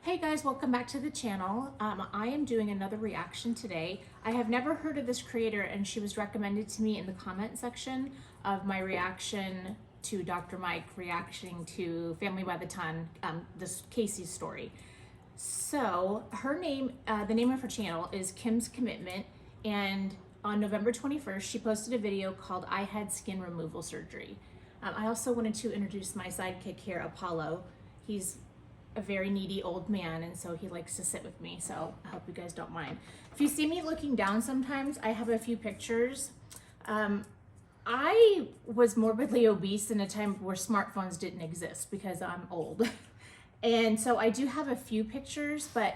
Hey guys, welcome back to the channel. I am doing another reaction today. I have never heard of this creator and she was recommended to me in the comment section of my reaction to Dr. Mike reacting to Family by the Ton, this Casey's story. So her name, the name of her channel is Kim's Commitment, and on November 21st, she posted a video called I Had Skin Removal Surgery. I also wanted to introduce my sidekick here, Apollo. He's a very needy old man, and so he likes to sit with me, so I hope you guys don't mind. If you see me looking down sometimes, I have a few pictures. I was morbidly obese in a time where smartphones didn't exist because I'm old. And so I do have a few pictures, but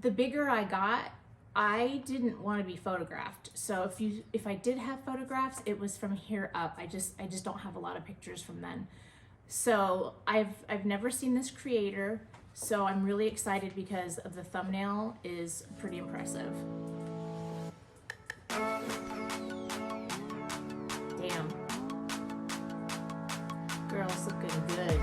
the bigger I got, I didn't want to be photographed. So if I did have photographs, it was from here up. I just don't have a lot of pictures from then. So I've never seen this creator, so I'm really excited because of the thumbnail is pretty impressive. Damn. Girl's looking good.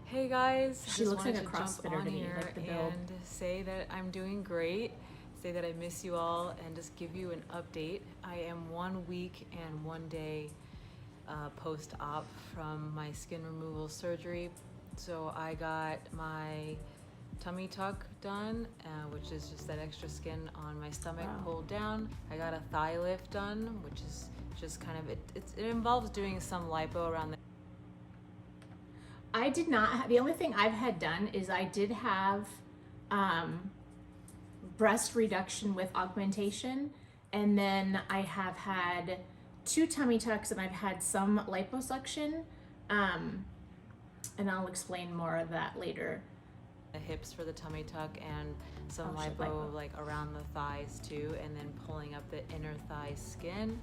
Hey guys, She looks like a CrossFitter to me, like the build. And say that I'm doing great, say that I miss you all, and just give you an update. I am 1 week and 1 day post-op from my skin removal surgery. So I got my tummy tuck done, which is just that extra skin on my stomach pulled down. I got a thigh lift done, which is just kind of, it involves doing some lipo around the I did not have, the only thing I've had done is I did have breast reduction with augmentation, and then I have had 2 tummy tucks, and I've had some liposuction, and I'll explain more of that later. The hips for the tummy tuck and some lipo like around the thighs too, and then pulling up the inner thigh skin.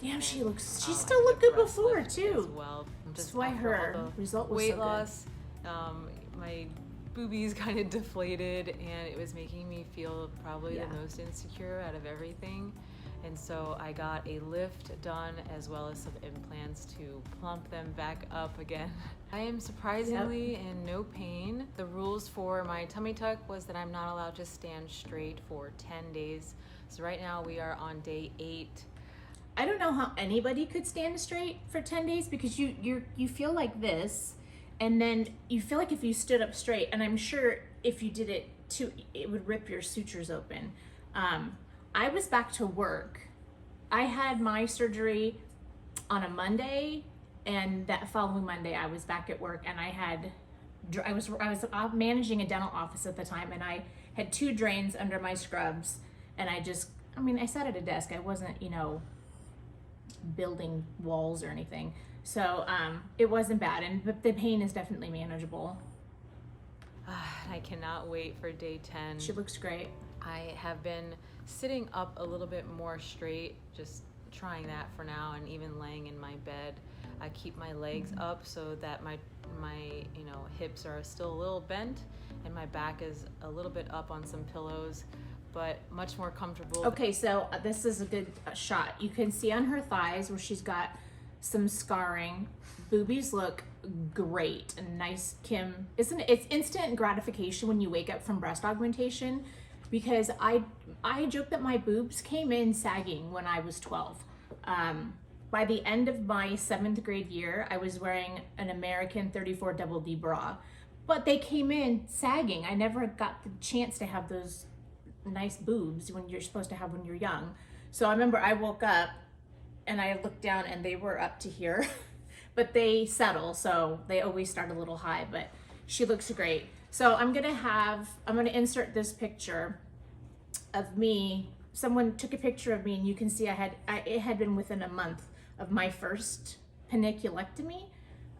Damn, she still looked good before too. As well. That's why her result was weight so loss. My boobies kind of deflated, and it was making me feel probably the most insecure out of everything. And so I got a lift done as well as some implants to plump them back up again. I am surprisingly in no pain. The rules for my tummy tuck was that I'm not allowed to stand straight for 10 days. So right now we are on day 8. I don't know how anybody could stand straight for 10 days because you feel like this, and then you feel like if you stood up straight, and I'm sure if you did it too, it would rip your sutures open. I was back to work. I had my surgery on a Monday, and that following Monday I was back at work, and I was managing a dental office at the time, and I had 2 drains under my scrubs, and I sat at a desk. I wasn't, building walls or anything, so it wasn't bad, but the pain is definitely manageable. I cannot wait for day 10. She looks great. I have been sitting up a little bit more straight, just trying that for now, and even laying in my bed. I keep my legs up so that my hips are still a little bent, and my back is a little bit up on some pillows, but much more comfortable. Okay, so this is a good shot. You can see on her thighs where she's got some scarring. Boobies look great and nice. Kim, isn't it? It's instant gratification when you wake up from breast augmentation, because I joke that my boobs came in sagging when I was 12. By the end of my 7th grade year, I was wearing an American 34 double D bra, but they came in sagging. I never got the chance to have those nice boobs when you're supposed to have when you're young. So I remember I woke up and I looked down and they were up to here, but they settle, so they always start a little high, but she looks great. So I'm gonna insert this picture of me. Someone took a picture of me, and you can see it had been within a month of my first paniculectomy,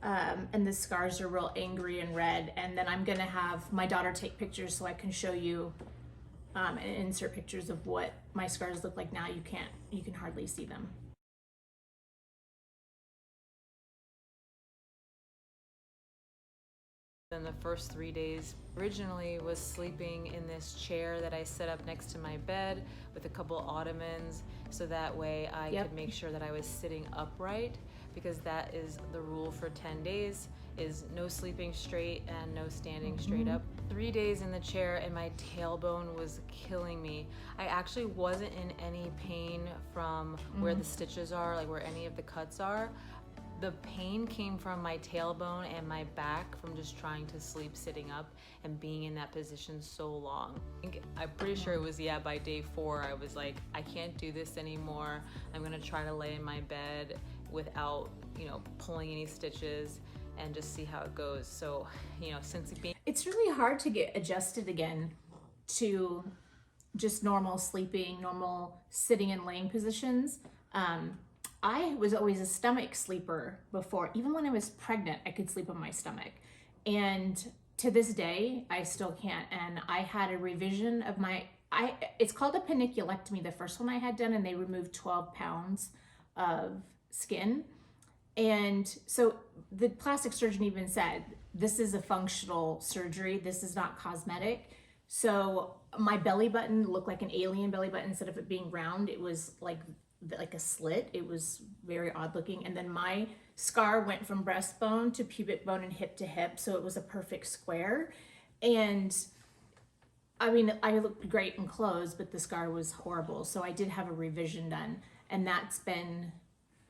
and the scars are real angry and red. And then I'm gonna have my daughter take pictures so I can show you and insert pictures of what my scars look like now. You can hardly see them. Then the first 3 days originally was sleeping in this chair that I set up next to my bed with a couple ottomans, so that way I could make sure that I was sitting upright, because that is the rule for 10 days, is no sleeping straight and no standing straight up. 3 days in the chair and my tailbone was killing me. I actually wasn't in any pain from where the stitches are, like where any of the cuts are. The pain came from my tailbone and my back from just trying to sleep sitting up and being in that position so long. I'm pretty sure it was, by day 4, I was like, I can't do this anymore. I'm gonna try to lay in my bed without, pulling any stitches and just see how it goes. So, since being... It's really hard to get adjusted again to just normal sleeping, normal sitting and laying positions. I was always a stomach sleeper before. Even when I was pregnant, I could sleep on my stomach. And to this day, I still can't. And I had a revision of it's called a paniculectomy, the first one I had done, and they removed 12 pounds of skin. And so the plastic surgeon even said, this is a functional surgery. This is not cosmetic. So my belly button looked like an alien belly button. Instead of it being round, it was like a slit. It was very odd looking. And then my scar went from breastbone to pubic bone and hip to hip. So it was a perfect square. And I mean, I looked great in clothes, but the scar was horrible. So I did have a revision done. And that's been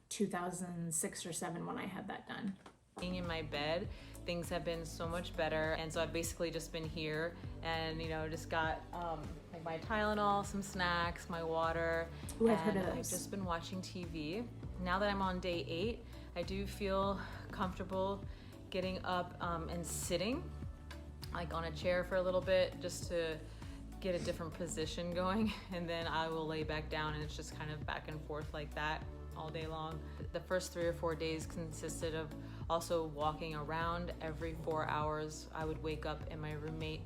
2006 or 7 when I had that done. Being in my bed, things have been so much better. And so I've basically just been here and, just got like my Tylenol, some snacks, my water. Ooh, I've heard of those. I've just been watching TV. Now that I'm on day 8, I do feel comfortable getting up and sitting like on a chair for a little bit, just to get a different position going. And then I will lay back down, and it's just kind of back and forth like that all day long. The first 3 or 4 days consisted of also walking around every 4 hours. I would wake up and my roommate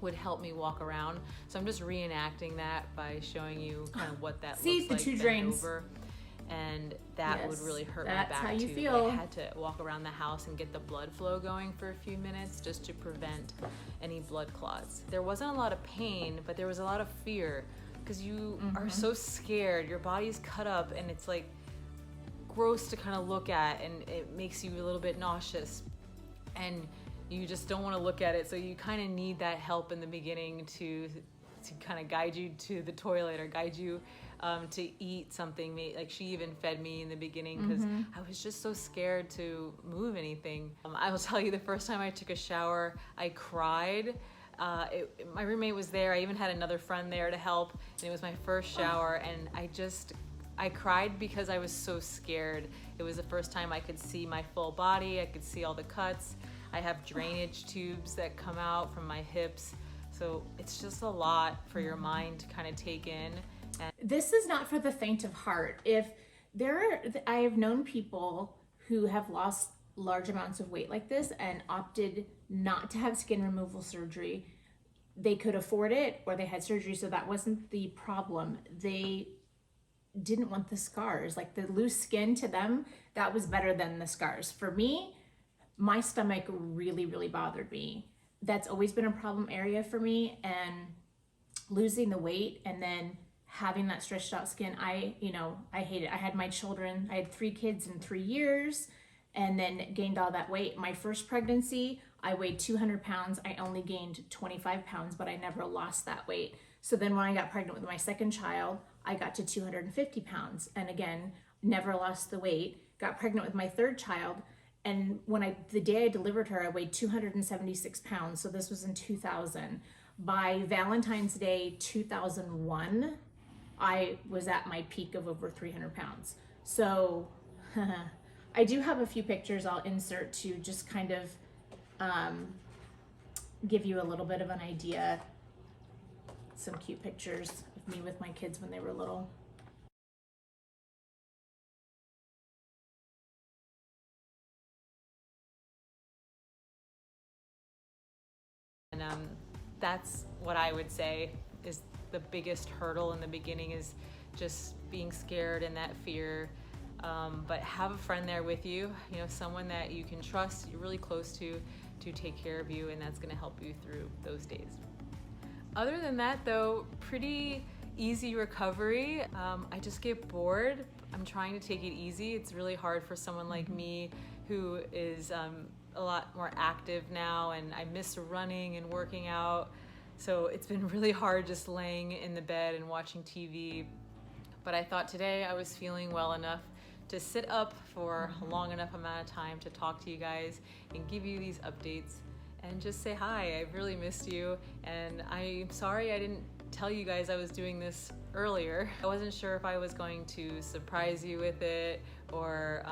would help me walk around. So I'm just reenacting that by showing you kind of what that looks like. See, the 2 drains. Over. And that would really hurt my That's back how you too. feel. I had to walk around the house and get the blood flow going for a few minutes just to prevent any blood clots. There wasn't a lot of pain, but there was a lot of fear, because you are so scared. Your body's cut up and it's like gross to kind of look at, and it makes you a little bit nauseous, and you just don't want to look at it. So you kind of need that help in the beginning to kind of guide you to the toilet or guide you to eat something. Like she even fed me in the beginning because I was just so scared to move anything. I will tell you, the first time I took a shower, I cried. My roommate was there. I even had another friend there to help, and it was my first shower, and I cried because I was so scared. It was the first time I could see my full body. I could see all the cuts. I have drainage tubes that come out from my hips. So it's just a lot for your mind to kind of take in. And this is not for the faint of heart. I have known people who have lost large amounts of weight like this and opted not to have skin removal surgery. They could afford it, or they had surgery, so that wasn't the problem. They didn't want the scars. Like, the loose skin to them, that was better than the scars. For me, my stomach really, really bothered me. That's always been a problem area for me, and losing the weight and then having that stretched out skin, I hate it. I had my children, I had 3 kids in 3 years, and then gained all that weight. My first pregnancy, I weighed 200 pounds. I only gained 25 pounds, but I never lost that weight. So then when I got pregnant with my second child, I got to 250 pounds. And again, never lost the weight. Got pregnant with my third child. And the day I delivered her, I weighed 276 pounds. So this was in 2000. By Valentine's Day 2001, I was at my peak of over 300 pounds. So I do have a few pictures I'll insert to just kind of give you a little bit of an idea. Some cute pictures of me with my kids when they were little. And that's what I would say is the biggest hurdle in the beginning, is just being scared and that fear. But have a friend there with you, someone that you can trust, you're really close to to take care of you, and that's gonna help you through those days. Other than that though, pretty easy recovery. I just get bored. I'm trying to take it easy. It's really hard for someone like me who is a lot more active now, and I miss running and working out. So it's been really hard just laying in the bed and watching TV. But I thought today I was feeling well enough to sit up for a long enough amount of time to talk to you guys and give you these updates and just say hi. I've really missed you, and I'm sorry I didn't tell you guys I was doing this earlier. I wasn't sure if I was going to surprise you with it or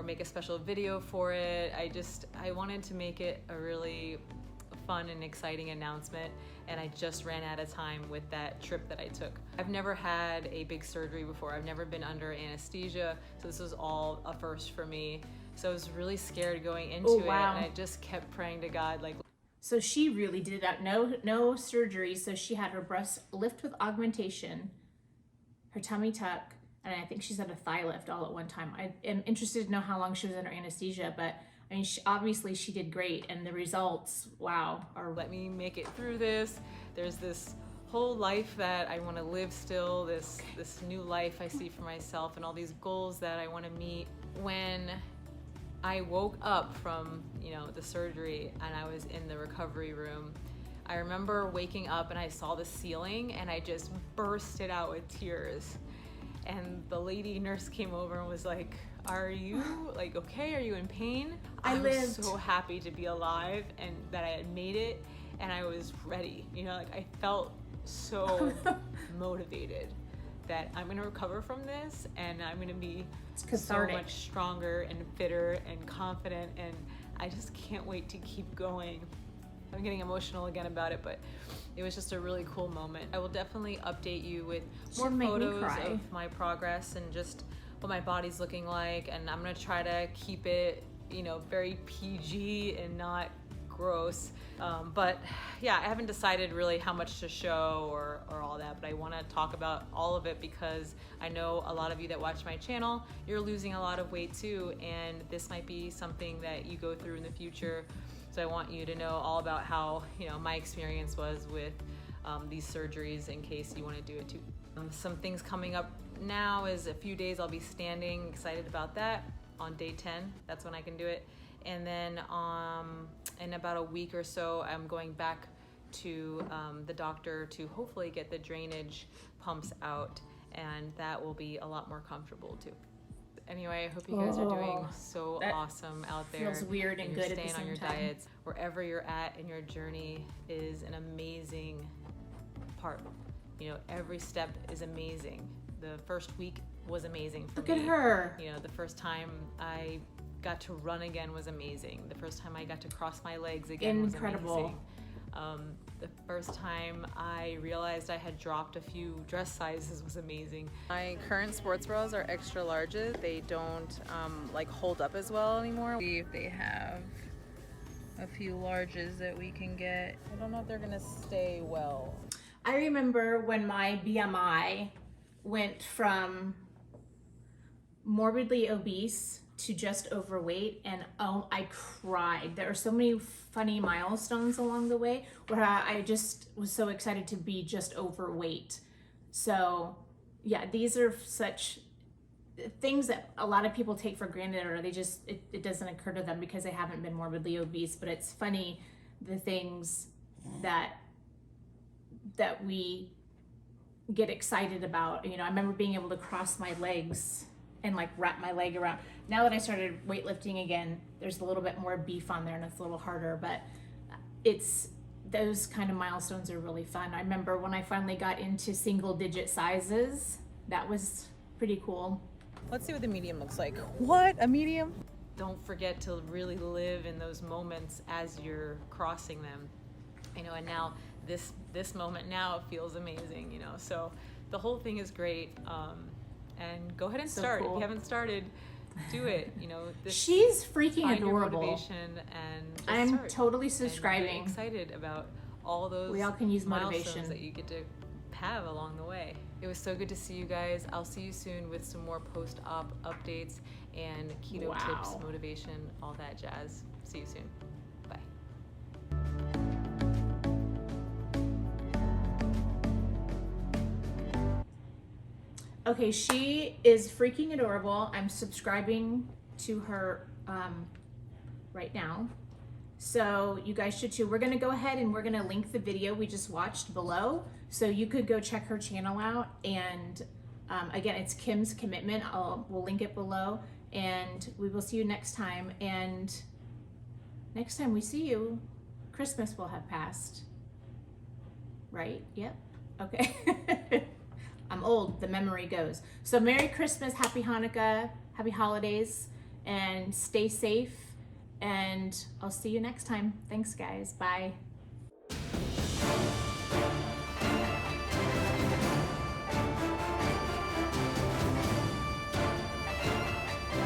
make a special video for it. I wanted to make it a really fun and exciting announcement, and I just ran out of time with that trip that I took. I've never had a big surgery before. I've never been under anesthesia, so this was all a first for me. So I was really scared going into it, and I just kept praying to God, like. So she really did that, no surgery. So she had her breast lift with augmentation, her tummy tuck, and I think she's had a thigh lift all at one time. I am interested to know how long she was under anesthesia, but I mean, obviously she did great, and the results, wow. Let me make it through this. There's this whole life that I want to live still, this new life I see for myself, and all these goals that I want to meet. When I woke up from, the surgery and I was in the recovery room, I remember waking up and I saw the ceiling and I just bursted out with tears. And the lady nurse came over and was like, "Are you okay? Are you in pain?" I was so happy to be alive and that I had made it, and I was ready. I felt so motivated that I'm gonna recover from this, and I'm gonna be so much stronger and fitter and confident, and I just can't wait to keep going. I'm getting emotional again about it, but it was just a really cool moment. I will definitely update you with more photos of my progress and just what my body's looking like, and I'm gonna try to keep it, very PG and not gross. But yeah, I haven't decided really how much to show or all that, but I want to talk about all of it because I know a lot of you that watch my channel, you're losing a lot of weight too, and this might be something that you go through in the future. So I want you to know all about how, my experience was with these surgeries in case you want to do it too. Some things coming up now is a few days I'll be standing, excited about that. On day 10, that's when I can do it. And then in about a week or so, I'm going back to the doctor to hopefully get the drainage pumps out, and that will be a lot more comfortable too. Anyway, I hope you guys are doing so awesome out there. Feels weird and good at the staying same on your time. diets. Wherever you're at in your journey is an amazing part. Every step is amazing. The first week was amazing for me. Look at her. The first time I got to run again was amazing. The first time I got to cross my legs again was amazing. The first time I realized I had dropped a few dress sizes was amazing. My current sports bras are extra larges. They don't hold up as well anymore. See if they have a few larges that we can get. I don't know if they're gonna stay well. I remember when my BMI went from morbidly obese to just overweight, and I cried. There are so many funny milestones along the way where I just was so excited to be just overweight. So yeah, these are such things that a lot of people take for granted, or it doesn't occur to them because they haven't been morbidly obese. But it's funny, the things that we get excited about. I remember being able to cross my legs and wrap my leg around. Now that I started weightlifting again, there's a little bit more beef on there and it's a little harder, but those kind of milestones are really fun. I remember when I finally got into single digit sizes, that was pretty cool. Let's see what the medium looks like. What, a medium? Don't forget to really live in those moments as you're crossing them. And now this moment now feels amazing, so the whole thing is great. And go ahead and start. Cool. If you haven't started, do it. She's freaking find adorable. Your motivation and I'm totally subscribing. And excited about all those we all can use motivation that you get to have along the way. It was so good to see you guys. I'll see you soon with some more post-op updates and keto tips, motivation, all that jazz. See you soon. Bye. Okay, she is freaking adorable. I'm subscribing to her right now. So you guys should too. We're gonna go ahead and we're gonna link the video we just watched below. So you could go check her channel out. And again, it's Kim's Commitment. We'll link it below. And we will see you next time. And next time we see you, Christmas will have passed. Right? Yep. Okay. I'm old, the memory goes. So Merry Christmas, Happy Hanukkah, Happy Holidays, and stay safe. And I'll see you next time. Thanks, guys. Bye.